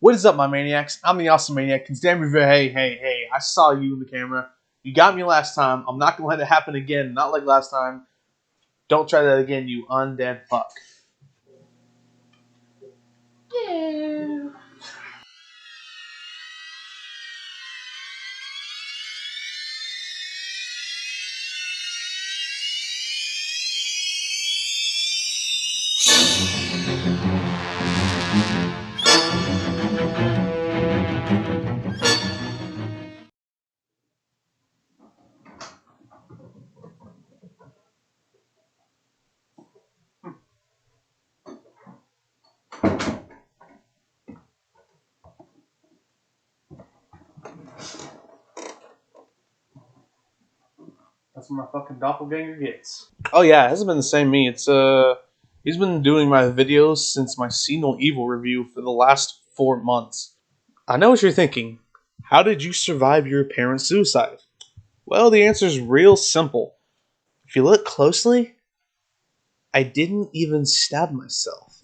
What is up, my maniacs? I'm the Awesome Maniac. Hey, I saw you in the camera. You got me last time. I'm not going to let it happen again. Not like last time. Don't try that again, you undead fuck. Yeah. That's what my fucking doppelganger gets. Oh yeah, it hasn't been the same me. He's been doing my videos since my See No Evil review for the last 4 months. I know what you're thinking. How did you survive your parents' suicide? Well, the answer is real simple. If you look closely, I didn't even stab myself.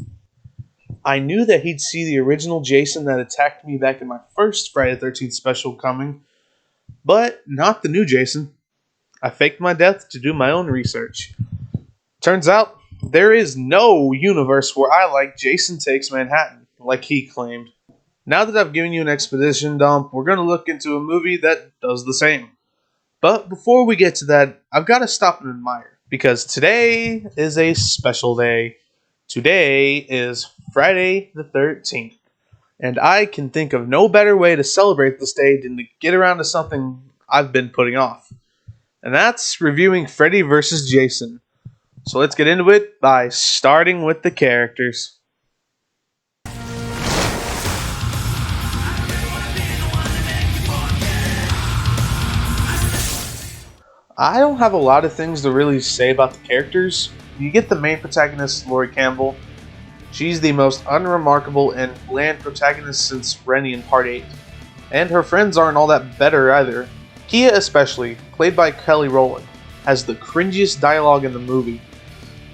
I knew that he'd see the original Jason that attacked me back in my first Friday the 13th special coming, but not the new Jason. I faked my death to do my own research. Turns out, there is no universe where I like Jason Takes Manhattan, like he claimed. Now that I've given you an exposition dump, we're going to look into a movie that does the same. But before we get to that, I've got to stop and admire, because today is a special day. Today is Friday the 13th, and I can think of no better way to celebrate this day than to get around to something I've been putting off. And that's reviewing Freddy vs. Jason. So let's get into it by starting with the characters. I don't have a lot of things to really say about the characters. You get the main protagonist, Laurie Campbell. She's the most unremarkable and bland protagonist since Rennie in Part 8. And her friends aren't all that better either. Kia especially, played by Kelly Rowland, has the cringiest dialogue in the movie.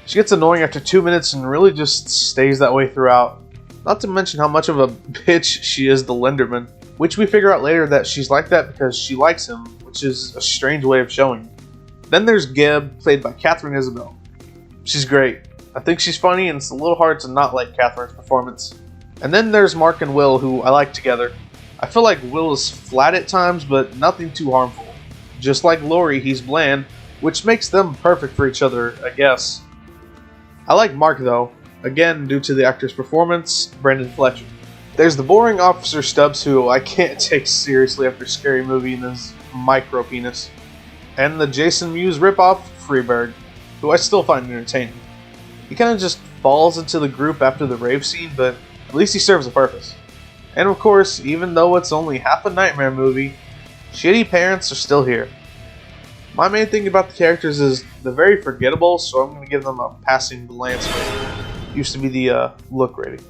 She gets annoying after 2 minutes and really just stays that way throughout. Not to mention how much of a bitch she is to Linderman, which we figure out later that she's like that because she likes him, which is a strange way of showing it. Then there's Geb, played by Catherine Isabel. She's great. I think she's funny and it's a little hard to not like Catherine's performance. And then there's Mark and Will, who I like together. I feel like Will is flat at times, but nothing too harmful. Just like Laurie, he's bland, which makes them perfect for each other, I guess. I like Mark though, again due to the actor's performance, Brendan Fletcher. There's the boring Officer Stubbs, who I can't take seriously after Scary Movie and his micro penis. And the Jason Mewes ripoff, Freeberg, who I still find entertaining. He kind of just falls into the group after the rave scene, but at least he serves a purpose. And of course, even though it's only half a nightmare movie, shitty parents are still here. My main thing about the characters is they're very forgettable, so I'm going to give them a passing glance rating. Used to be the look rating.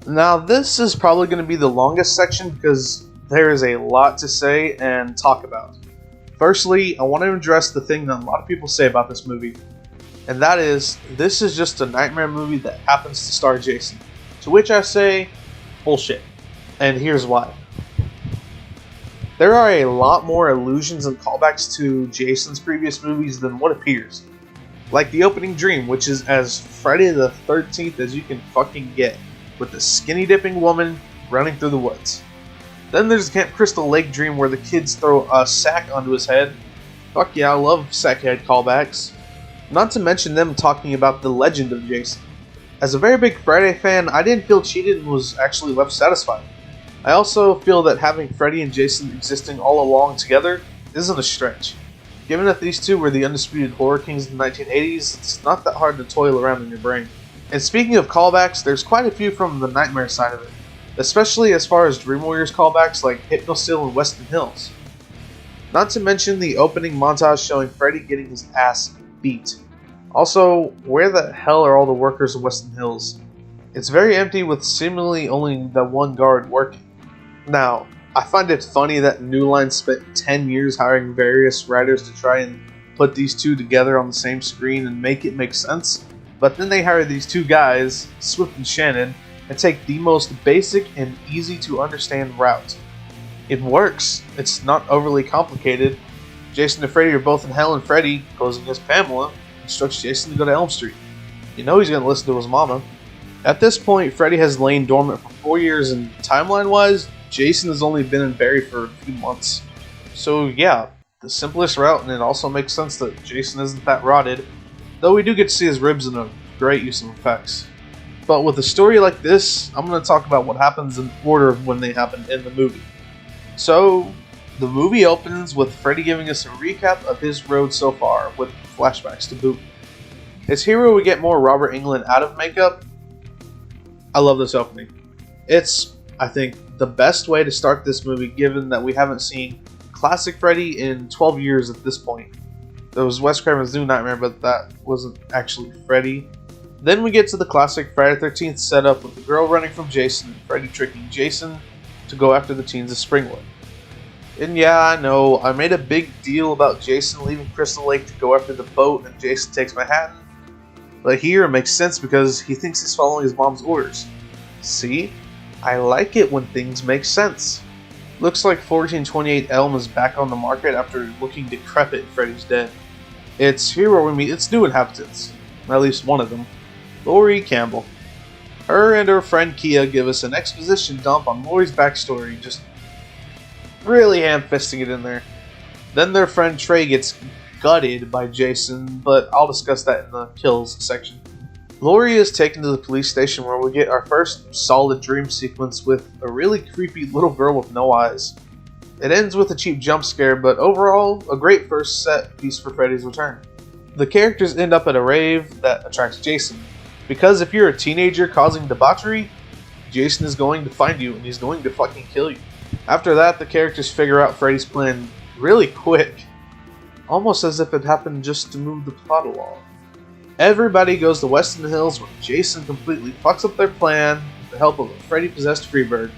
Now this is probably going to be the longest section because there is a lot to say and talk about. Firstly, I want to address the thing that a lot of people say about this movie, and that is, this is just a nightmare movie that happens to star Jason. To which I say, bullshit. And here's why. There are a lot more allusions and callbacks to Jason's previous movies than what appears. Like the opening dream, which is as Friday the 13th as you can fucking get, with a skinny dipping woman running through the woods. Then there's Camp Crystal Lake dream where the kids throw a sack onto his head. Fuck yeah, I love sackhead callbacks. Not to mention them talking about the legend of Jason. As a very big Friday fan, I didn't feel cheated and was actually left satisfied. I also feel that having Freddy and Jason existing all along together isn't a stretch. Given that these two were the undisputed horror kings in the 1980s, it's not that hard to toil around in your brain. And speaking of callbacks, there's quite a few from the nightmare side of it, especially as far as Dream Warriors callbacks like Hypnosil and Weston Hills. Not to mention the opening montage showing Freddy getting his ass beat. Also, where the hell are all the workers of Weston Hills? It's very empty with seemingly only that one guard working. Now, I find it funny that New Line spent 10 years hiring various writers to try and put these two together on the same screen and make it make sense, but then they hired these two guys, Swift and Shannon, and take the most basic and easy to understand route. It works. It's not overly complicated. Jason and Freddy are both in hell, and Freddy, posing as Pamela, instructs Jason to go to Elm Street. You know he's going to listen to his mama. At this point, Freddy has lain dormant for 4 years, and timeline-wise, Jason has only been in Barry for a few months. So yeah, the simplest route, and it also makes sense that Jason isn't that rotted, though we do get to see his ribs in a great use of effects. But with a story like this, I'm going to talk about what happens in order of when they happen in the movie. So, the movie opens with Freddy giving us a recap of his road so far, with flashbacks to boot. As hero, we get more Robert Englund out of makeup. I love this opening. It's, I think, the best way to start this movie, given that we haven't seen classic Freddy in 12 years at this point. There was Wes Craven's New Nightmare, but that wasn't actually Freddy. Then we get to the classic Friday the 13th setup with the girl running from Jason and Freddy tricking Jason to go after the teens of Springwood. And yeah, I know, I made a big deal about Jason leaving Crystal Lake to go after the boat and Jason takes Manhattan. But here it makes sense because he thinks he's following his mom's orders. See? I like it when things make sense. Looks like 1428 Elm is back on the market after looking decrepit and Freddy's dead. It's here where we meet its new inhabitants. At least one of them. Laurie Campbell. Her and her friend Kia give us an exposition dump on Laurie's backstory, just really ham-fisting it in there. Then their friend Trey gets gutted by Jason, but I'll discuss that in the kills section. Laurie is taken to the police station where we get our first solid dream sequence with a really creepy little girl with no eyes. It ends with a cheap jump scare, but overall, a great first set piece for Freddy's return. The characters end up at a rave that attracts Jason, because if you're a teenager causing debauchery, Jason is going to find you and he's going to fucking kill you. After that, the characters figure out Freddy's plan really quick, almost as if it happened just to move the plot along. Everybody goes to Weston Hills where Jason completely fucks up their plan with the help of a Freddy-possessed Freebird.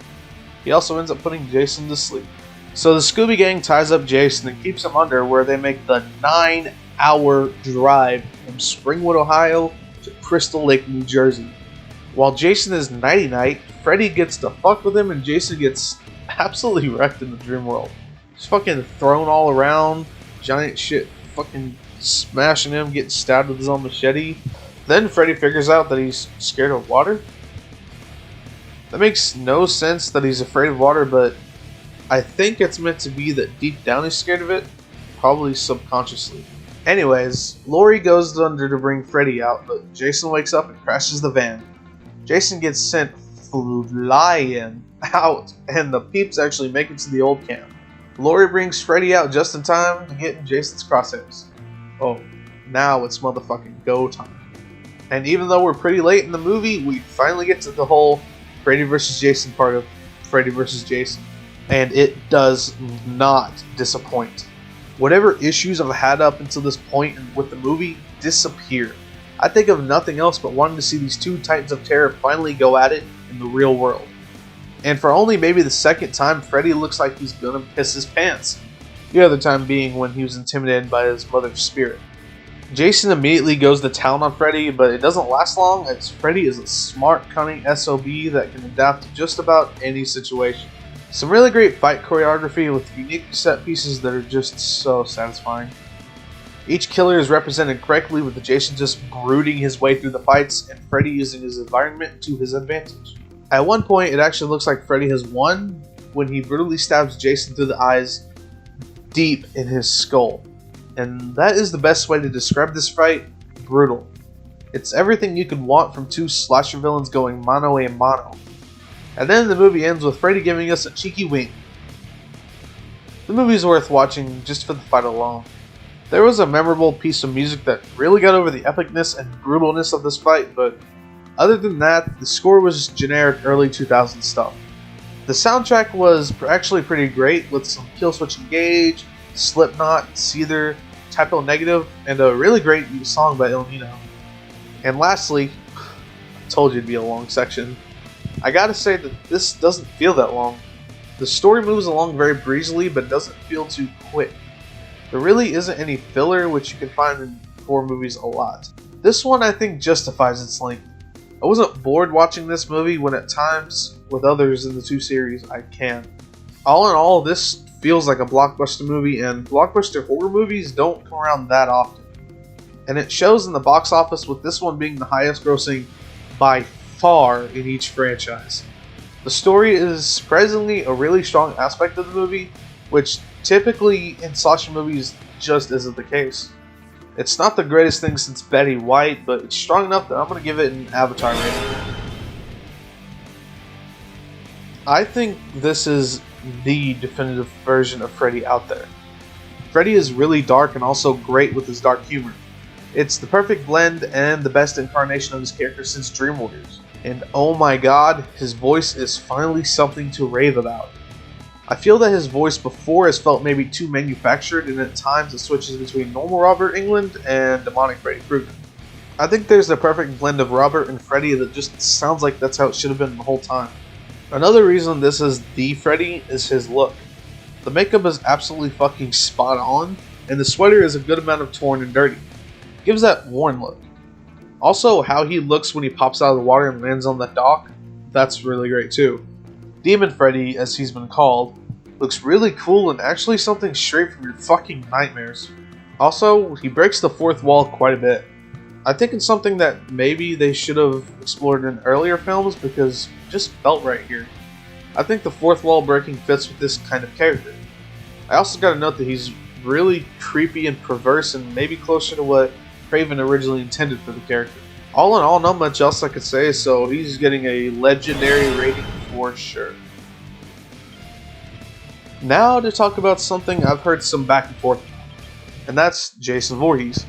He also ends up putting Jason to sleep. So the Scooby Gang ties up Jason and keeps him under where they make the 9-hour drive from Springwood, Ohio to Crystal Lake, New Jersey. While Jason is nighty-night, Freddy gets to fuck with him and Jason gets absolutely wrecked in the dream world. He's fucking thrown all around, giant shit fucking smashing him, getting stabbed with his own machete. Then Freddy figures out that he's scared of water. That makes no sense that he's afraid of water, but I think it's meant to be that deep down he's scared of it, probably subconsciously. Anyways, Laurie goes under to bring Freddy out, but Jason wakes up and crashes the van. Jason gets sent flying out, and the peeps actually make it to the old camp. Laurie brings Freddy out just in time to get in Jason's crosshairs. Oh, now it's motherfucking go time. And even though we're pretty late in the movie, we finally get to the whole Freddy vs. Jason part of Freddy vs. Jason. And it does not disappoint. Whatever issues I've had up until this point with the movie disappear. I think of nothing else but wanting to see these two titans of terror finally go at it in the real world. And for only maybe the second time, Freddy looks like he's gonna piss his pants. The other time being when he was intimidated by his mother's spirit. Jason immediately goes to town on Freddy, but it doesn't last long as Freddy is a smart, cunning SOB that can adapt to just about any situation. Some really great fight choreography with unique set pieces that are just so satisfying. Each killer is represented correctly with Jason just brooding his way through the fights and Freddy using his environment to his advantage. At one point, it actually looks like Freddy has won when he brutally stabs Jason through the eyes deep in his skull. And that is the best way to describe this fight: brutal. It's everything you could want from two slasher villains going mano a mano. And then the movie ends with Freddy giving us a cheeky wink. The movie is worth watching just for the fight alone. There was a memorable piece of music that really got over the epicness and brutalness of this fight, but other than that, the score was generic early 2000s stuff. The soundtrack was actually pretty great, with some Killswitch Engage, Slipknot, Seether, Typo Negative, and a really great song by Il Nino. And lastly, I told you it'd be a long section. I gotta say that this doesn't feel that long. The story moves along very breezily, but doesn't feel too quick. There really isn't any filler, which you can find in horror movies a lot. This one I think justifies its length. I wasn't bored watching this movie when at times, with others in the two series, I can. All in all, this feels like a blockbuster movie, and blockbuster horror movies don't come around that often. And it shows in the box office, with this one being the highest grossing by far in each franchise. The story is surprisingly a really strong aspect of the movie, which typically in slasher movies just isn't the case. It's not the greatest thing since Betty White, but it's strong enough that I'm going to give it an Avatar rating. I think this is the definitive version of Freddy out there. Freddy is really dark and also great with his dark humor. It's the perfect blend and the best incarnation of his character since Dream Warriors. And oh my god, his voice is finally something to rave about. I feel that his voice before has felt maybe too manufactured, and at times it switches between normal Robert Englund and demonic Freddy Krueger. I think there's the perfect blend of Robert and Freddy that just sounds like that's how it should have been the whole time. Another reason this is the Freddy is his look. The makeup is absolutely fucking spot on, and the sweater is a good amount of torn and dirty. It gives that worn look. Also, how he looks when he pops out of the water and lands on the dock, that's really great too. Demon Freddy, as he's been called, looks really cool and actually something straight from your fucking nightmares. Also, he breaks the fourth wall quite a bit. I think it's something that maybe they should have explored in earlier films because it just felt right here. I think the fourth wall breaking fits with this kind of character. I also gotta note that he's really creepy and perverse and maybe closer to what Craven originally intended for the character. All in all, not much else I could say, so he's getting a legendary rating for sure. Now to talk about something I've heard some back and forth about, and that's Jason Voorhees.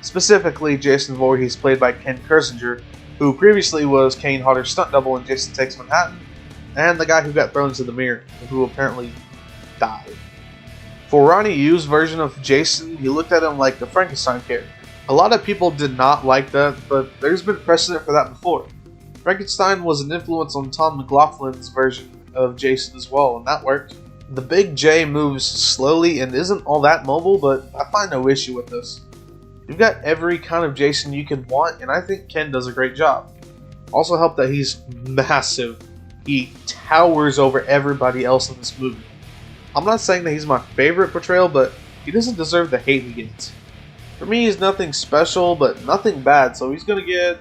Specifically, Jason Voorhees played by Ken Kirzinger, who previously was Kane Hodder's stunt double in Jason Takes Manhattan, and the guy who got thrown into the mirror, and who apparently died. For Ronnie Yu's version of Jason, he looked at him like the Frankenstein character. A lot of people did not like that, but there's been precedent for that before. Frankenstein was an influence on Tom McLaughlin's version of Jason as well, and that worked. The Big J moves slowly and isn't all that mobile, but I find no issue with this. You've got every kind of Jason you could want, and I think Ken does a great job. Also helped that he's massive. He towers over everybody else in this movie. I'm not saying that he's my favorite portrayal, but he doesn't deserve the hate he gets. For me, he's nothing special, but nothing bad, so he's going to get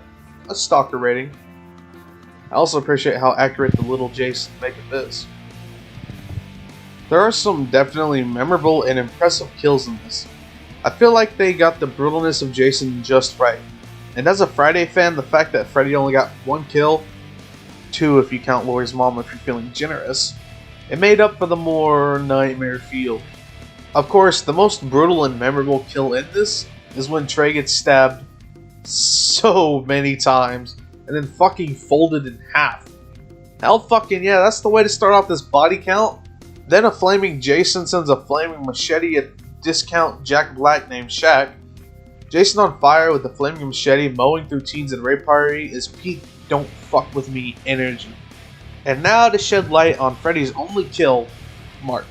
a Stalker rating. I also appreciate how accurate the little Jason makeup is. There are some definitely memorable and impressive kills in this. I feel like they got the brutalness of Jason just right. And as a Friday fan, the fact that Freddy only got one kill, two if you count Laurie's mom if you're feeling generous, it made up for the more nightmare feel. Of course, the most brutal and memorable kill in this is when Trey gets stabbed so many times and then fucking folded in half. Hell fucking yeah, that's the way to start off this body count. Then a flaming Jason sends a flaming machete at discount Jack Black named Shaq. Jason on fire with the flaming machete mowing through teens in rape party is peak don't fuck with me energy. And now to shed light on Freddy's only kill, Mark.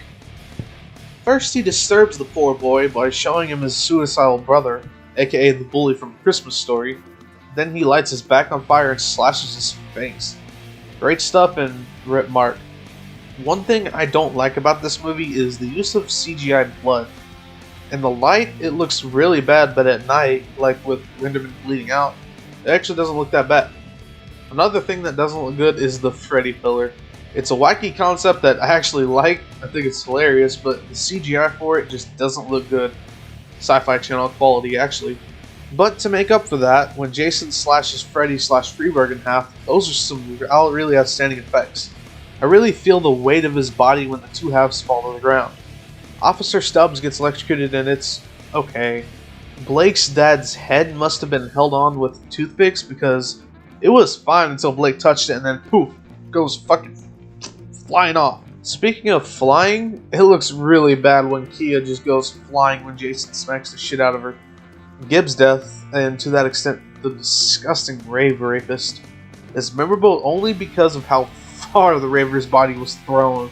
First, he disturbs the poor boy by showing him his suicidal brother, aka the bully from Christmas Story. Then he lights his back on fire and slashes his face. Great stuff and rip Mark. One thing I don't like about this movie is the use of CGI blood. In the light, it looks really bad, but at night, like with Linderman bleeding out, it actually doesn't look that bad. Another thing that doesn't look good is the Freddy filler. It's a wacky concept that I actually like, I think it's hilarious, but the CGI for it just doesn't look good. Sci-Fi Channel quality, actually. But to make up for that, when Jason slashes Freddy / Freeberg in half, those are some really outstanding effects. I really feel the weight of his body when the two halves fall to the ground. Officer Stubbs gets electrocuted and it's okay. Blake's dad's head must have been held on with toothpicks because it was fine until Blake touched it and then poof, goes fucking flying off. Speaking of flying, it looks really bad when Kia just goes flying when Jason smacks the shit out of her. Gibbs' death, and to that extent the disgusting rave rapist, is memorable only because of how far the raver's body was thrown.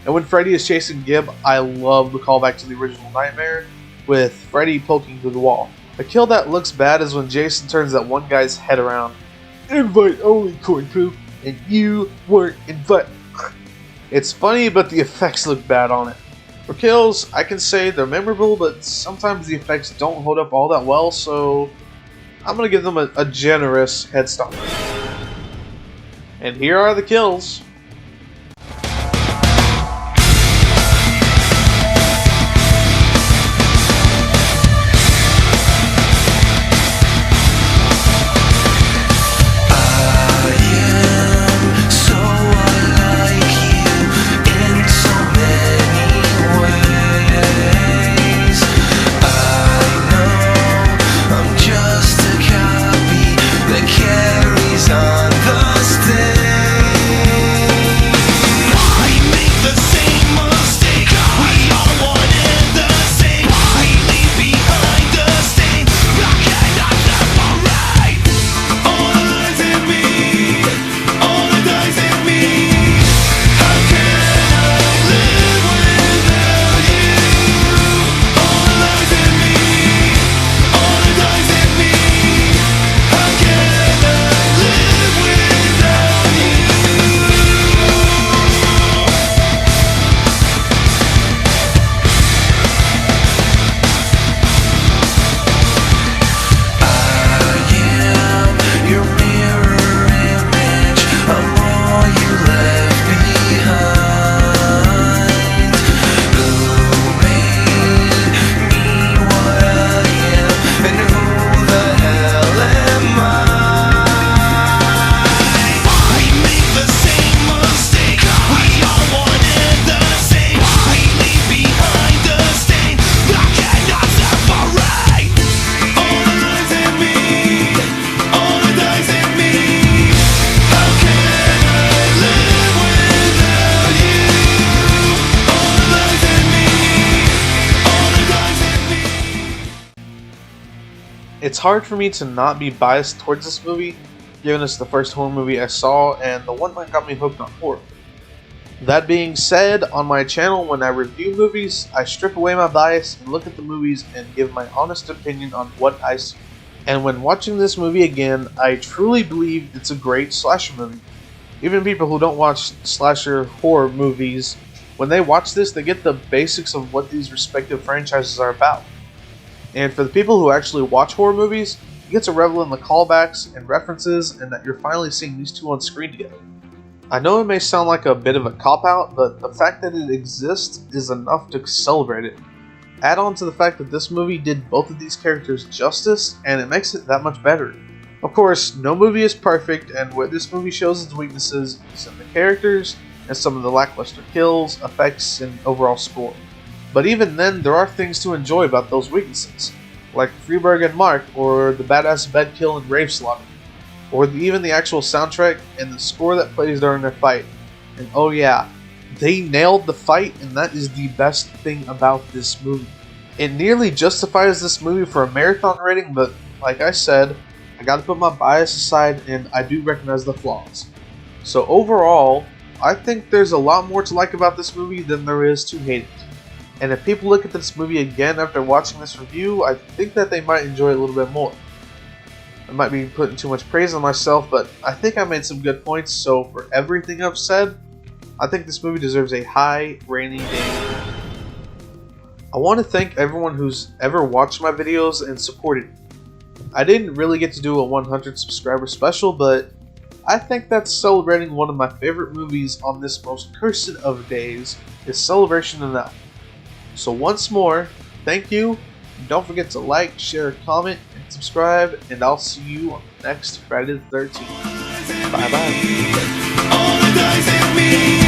And when Freddy is chasing Gibb, I love the callback to the original Nightmare, with Freddy poking through the wall. A kill that looks bad is when Jason turns that one guy's head around. invite only, corn poop, and you weren't invited. It's funny, but the effects look bad on it. For kills, I can say they're memorable, but sometimes the effects don't hold up all that well, so I'm gonna give them a generous head start. And here are the kills. It's hard for me to not be biased towards this movie, given it's the first horror movie I saw and the one that got me hooked on horror. That being said, on my channel when I review movies, I strip away my bias and look at the movies and give my honest opinion on what I see. And when watching this movie again, I truly believe it's a great slasher movie. Even people who don't watch slasher horror movies, when they watch this, they get the basics of what these respective franchises are about. And for the people who actually watch horror movies, you get to revel in the callbacks and references and that you're finally seeing these two on screen together. I know it may sound like a bit of a cop-out, but the fact that it exists is enough to celebrate it. Add on to the fact that this movie did both of these characters justice, and it makes it that much better. Of course, no movie is perfect, and where this movie shows its weaknesses is in the characters and some of the lackluster kills, effects, and overall score. But even then, there are things to enjoy about those weaknesses, like Freeberg and Mark, or the badass bed kill and rave slaughter, or even the actual soundtrack and the score that plays during their fight. And oh yeah, they nailed the fight, and that is the best thing about this movie. It nearly justifies this movie for a marathon rating, but like I said, I gotta put my bias aside and I do recognize the flaws. So overall, I think there's a lot more to like about this movie than there is to hate it. And if people look at this movie again after watching this review, I think that they might enjoy it a little bit more. I might be putting too much praise on myself, but I think I made some good points, so for everything I've said, I think this movie deserves a high rainy day. I want to thank everyone who's ever watched my videos and supported me. I didn't really get to do a 100 subscriber special, but I think that celebrating one of my favorite movies on this most cursed of days is celebration enough. So once more, thank you. Don't forget to like, share, comment, and subscribe, and I'll see you on the next Friday the 13th. Bye bye.